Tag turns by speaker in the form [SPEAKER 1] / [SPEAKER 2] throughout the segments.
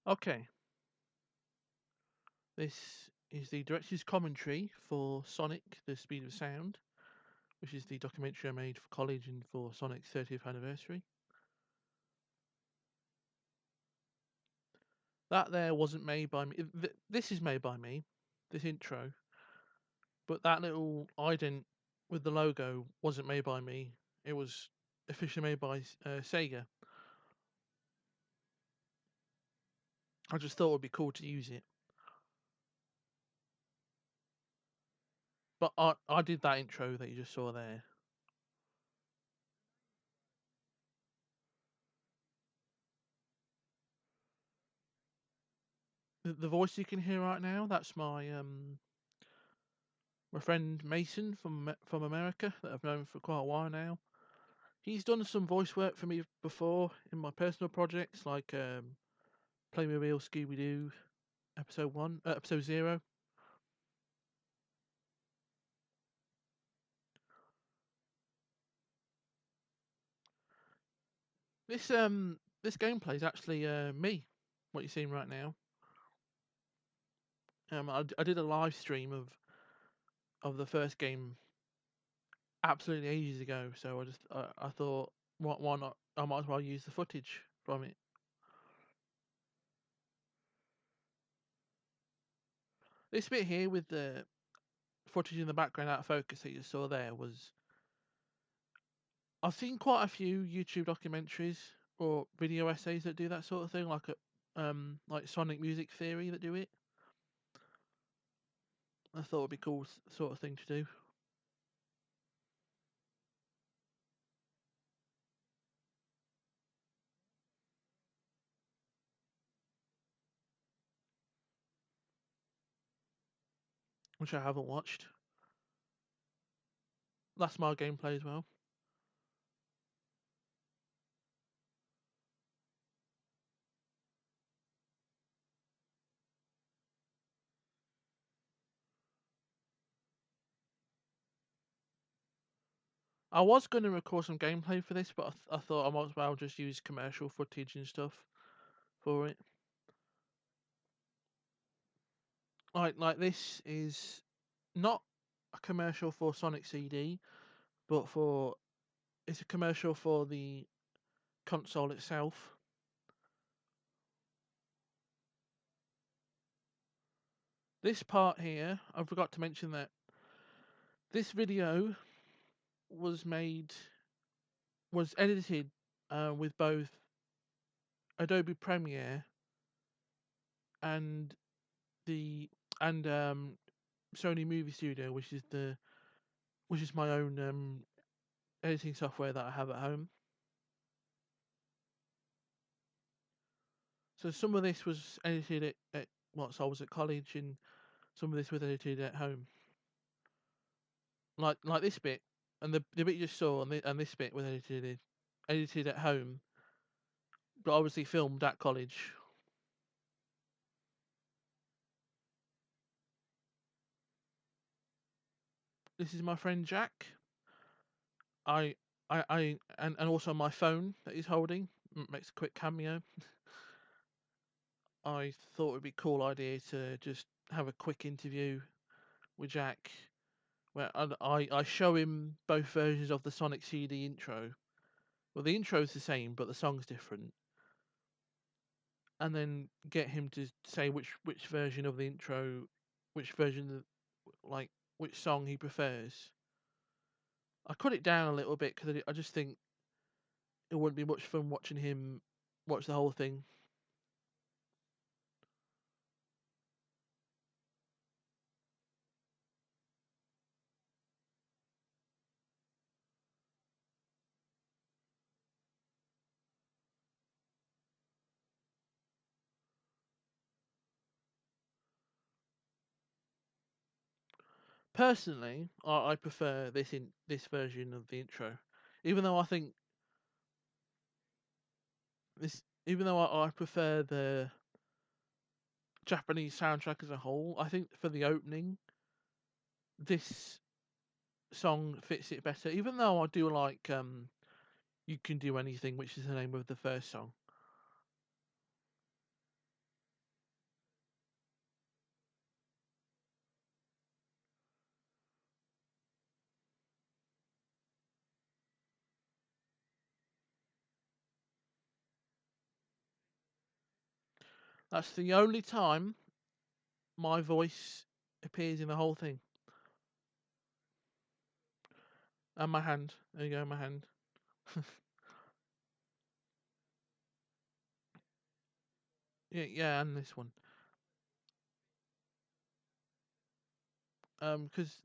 [SPEAKER 1] Okay, this is the director's commentary for Sonic: The Speed of Sound, which is the documentary I made for college and for Sonic's 30th anniversary. That there wasn't made by me. This is made by me, this intro, but that little ident with the logo wasn't made by me. It was officially made by Sega. I just thought it would be cool to use it. But I did that intro that you just saw there. The voice you can hear right now, that's my friend Mason from America that I've known for quite a while now. He's done some voice work for me before in my personal projects, like Playmobil Scooby Doo episode 0. This gameplay is actually me, what you're seeing right now. I did a live stream of the first game absolutely ages ago, so I thought, why not? I might as well use the footage from it. This bit here with the footage in the background out of focus that you saw there was I've seen quite a few YouTube documentaries or video essays that do that sort of thing, like Sonic Music Theory that do it. I thought it'd be cool sort of thing to do, which I haven't watched. That's my gameplay as well. I was going to record some gameplay for this, but I thought I might as well just use commercial footage and stuff for it. Like this is not a commercial for Sonic CD, but for it's a commercial for the console itself. This part here, I forgot to mention that this video was made was edited with both Adobe Premiere and the and Sony Movie Studio, which is my own editing software that I have at home. So some of this was edited at so I was at college, and some of this was edited at home. Like this bit, and the bit you just saw, and this bit was edited at home, but obviously filmed at college. This is my friend Jack. I and also my phone that he's holding makes a quick cameo. I thought it'd be a cool idea to just have a quick interview with Jack, where I show him both versions of the Sonic CD intro. Well, the intro's the same, but the song's different, and then get him to say which version of the intro, which version of, like which song he prefers. I cut it down a little bit because I just think it wouldn't be much fun watching him watch the whole thing. Personally, I prefer this version of the intro, even though I think even though I prefer the Japanese soundtrack as a whole. I think for the opening, this song fits it better. Even though I do like "You Can Do Anything," which is the name of the first song. That's the only time my voice appears in the whole thing. And my hand. There you go, my hand. Yeah, and this one. Because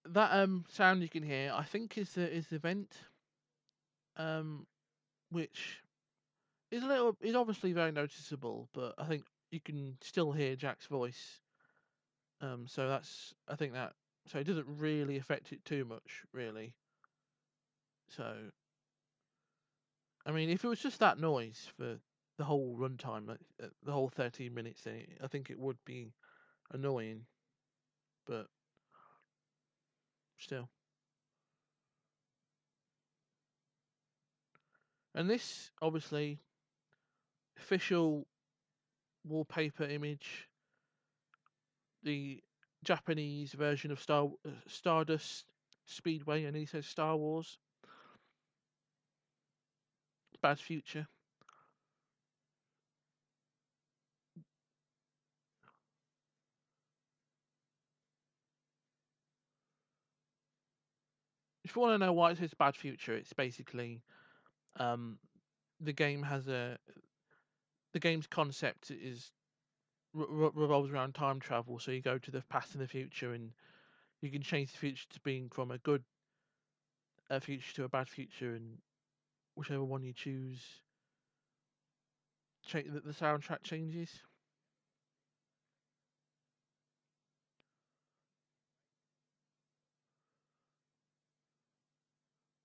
[SPEAKER 1] that sound you can hear, I think is the vent. Which is obviously very noticeable, but I think you can still hear Jack's voice. So I think that so it doesn't really affect it too much, really. So I mean, if it was just that noise for the whole runtime, like the whole 13 minutes, then I think it would be annoying. But still, and this obviously official wallpaper image, the Japanese version of Stardust Speedway, and he says Star Wars, Bad Future. If you want to know why it says Bad Future, it's basically um, the game has the game's concept is revolves around time travel. So you go to the past and the future, and you can change the future to being from a good future to a bad future, and whichever one you choose, the soundtrack changes.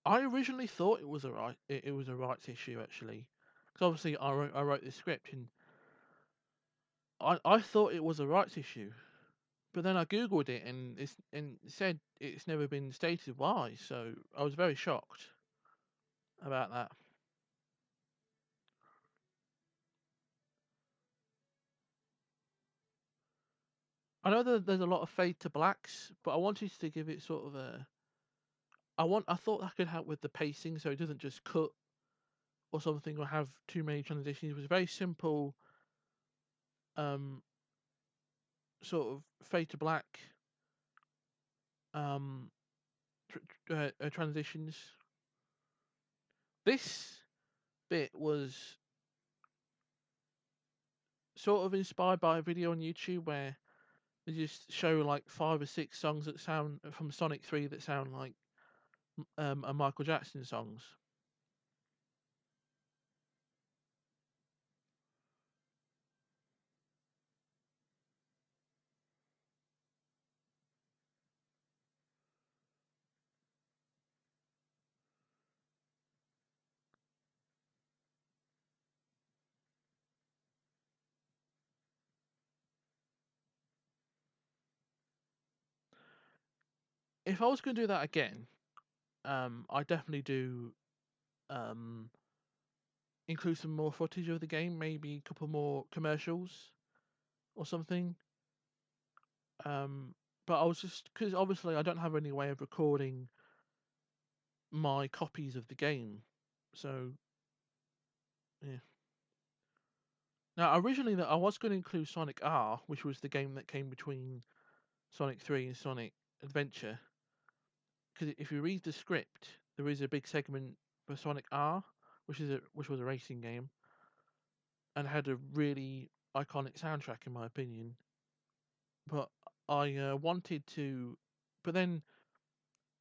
[SPEAKER 1] I originally thought it was a rights issue actually, because obviously I wrote this script and I thought it was a rights issue, but then I googled it and it said it's never been stated why. So I was very shocked about that. I know that there's a lot of fade to blacks, but I wanted to give it sort of a. I thought that could help with the pacing, so it doesn't just cut or something or have too many transitions. It was a very simple, um, sort of fade to black, um, transitions. This bit was sort of inspired by a video on YouTube where they just show like 5 or 6 songs that sound from Sonic 3 that sound like a Michael Jackson songs. If I was going to do that again, I definitely do um, include some more footage of the game, maybe a couple more commercials or something. Um, but I was just because obviously I don't have any way of recording my copies of the game, so yeah. Now originally that I was going to include Sonic R, which was the game that came between Sonic 3 and Sonic Adventure, because if you read the script, there is a big segment for Sonic R, which was a racing game, and had a really iconic soundtrack in my opinion. But I wanted to, but then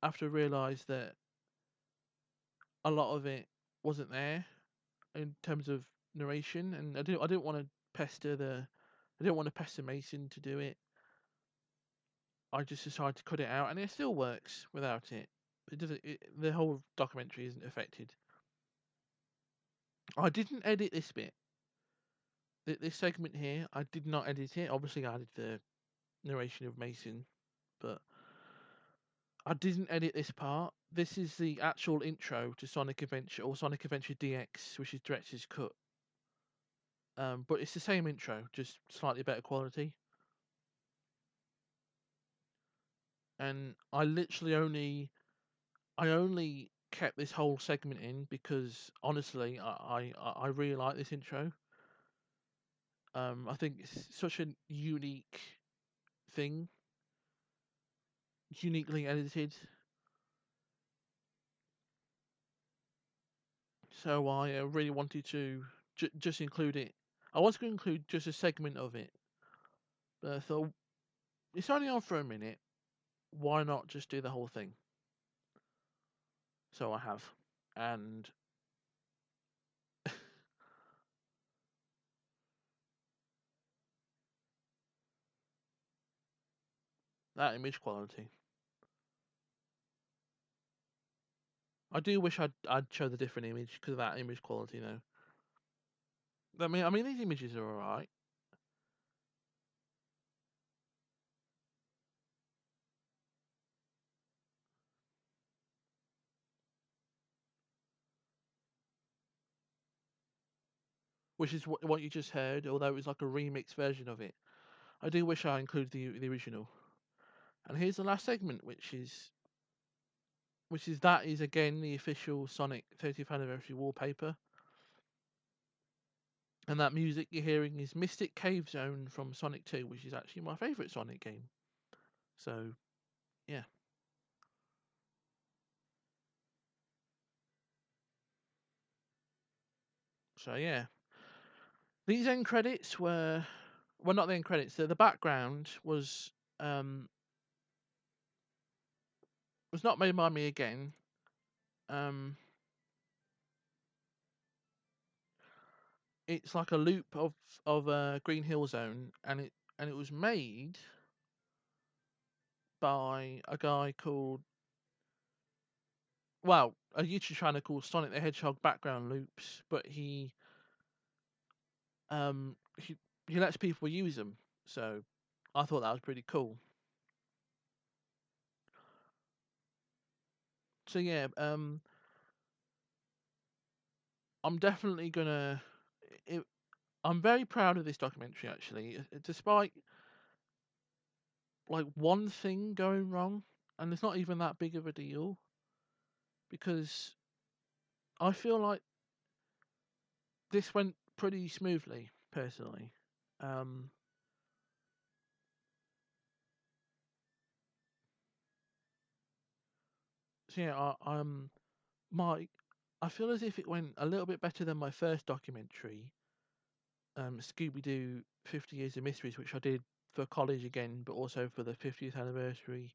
[SPEAKER 1] after I realised that a lot of it wasn't there in terms of narration, and I didn't want to I didn't want to pester Mason to do it. I just decided to cut it out, and it still works without it. It doesn't. The whole documentary isn't affected. I didn't edit this bit. This segment here, I did not edit it. Obviously, I added the narration of Mason, but I didn't edit this part. This is the actual intro to Sonic Adventure or Sonic Adventure DX, which is director's cut. But it's the same intro, just slightly better quality. And I only kept this whole segment in because honestly, I really like this intro. I think it's such a unique thing, uniquely edited. So I really wanted to just include it. I was going to include just a segment of it, but I thought it's only on for a minute. Why not just do the whole thing? So I have, and that image quality. I do wish I'd show the different image because of that image quality. Though. I mean these images are alright. Which is what you just heard, although it was like a remix version of it. I do wish I included the original. And here's the last segment, which is that is again the official Sonic 30th anniversary wallpaper. And that music you're hearing is Mystic Cave Zone from Sonic 2, which is actually my favourite Sonic game. So yeah. So yeah. These end credits were well not the end credits, the background um was not made by me again. Um it's like a loop of Green Hill Zone, and it was made by a guy called well, a YouTube channel called Sonic the Hedgehog Background Loops, but um he he lets people use them. So I thought that was pretty cool. So yeah, I'm definitely gonna. It, I'm very proud of this documentary actually, despite like one thing going wrong, and it's not even that big of a deal because I feel like this went pretty smoothly personally. Um, so yeah, my I feel as if it went a little bit better than my first documentary, Scooby Doo 50 Years of Mysteries, which I did for college again, but also for the 50th anniversary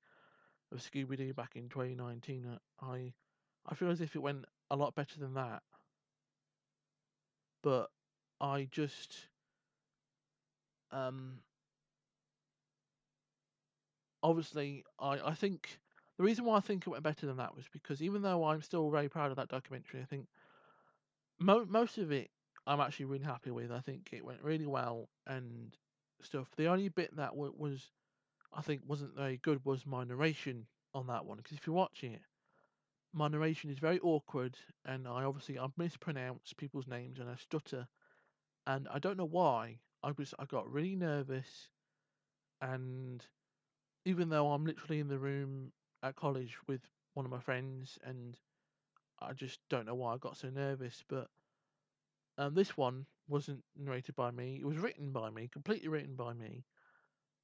[SPEAKER 1] of Scooby Doo back in 2019. I feel as if it went a lot better than that, but I just um obviously I think the reason why I think it went better than that was because even though I'm still very proud of that documentary, I think most of it I'm actually really happy with. I think it went really well and stuff. The only bit that was I think wasn't very good was my narration on that one, because if you watch it, my narration is very awkward, and I mispronounce people's names and I stutter, and I don't know why. I got really nervous, and even though I'm literally in the room at college with one of my friends, and I just don't know why I got so nervous. But this one wasn't narrated by me. It was written by me, completely written by me,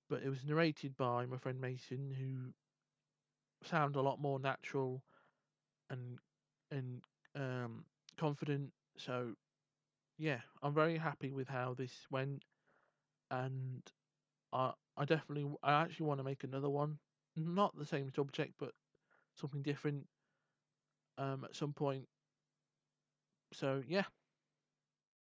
[SPEAKER 1] but it was narrated by my friend Mason, who sound a lot more natural and and confident. So yeah, I'm very happy with how this went, and I actually want to make another one, not the same subject, but something different at some point. So yeah,